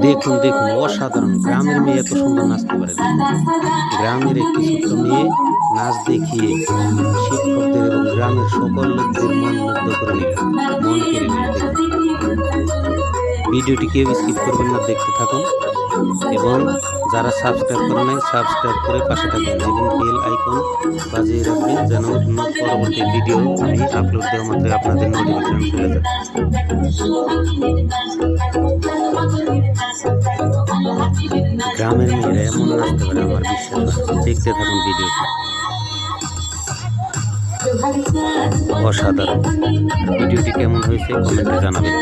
দেখুন দেখুন, অসাধারণ। গ্রামের মেয়ে এত সুন্দর নাচতে পারে। গ্রামের একটি ছোট্ট মেয়ে নাচ দেখিয়ে শিক্ষকদের এবং গ্রামের সকল লোকদের মন মুগ্ধ করে নিল, মন কেড়ে নিল। ভিডিওটি কেউ স্কিপ করবেন না, দেখতে থাকুন। এবং যারা সাবস্ক্রাইব করেন নাই, সাবস্ক্রাইব করে পাশে থাকবেন এবং বেল আইকন বাজিয়ে রাখবেন, যেন পরবর্তী ভিডিও আমি আপলোড দেওয়া মাত্র আপনাদের নোটিফিকেশন চলে যায়। গ্রামের মেয়েরা এমন নাচতে পারে আমার বিশ্বাস। দেখতে থাকুন ভিডিওটি, অসাধারণ। ভিডিওটি কেমন হয়েছে কমেন্টে জানাবেন।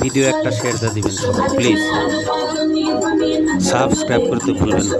ভিডিও একটা শেয়ার দিয়ে দিবেন সবাই, প্লিজ। সাবস্ক্রাইব করতে ভুলবেন না।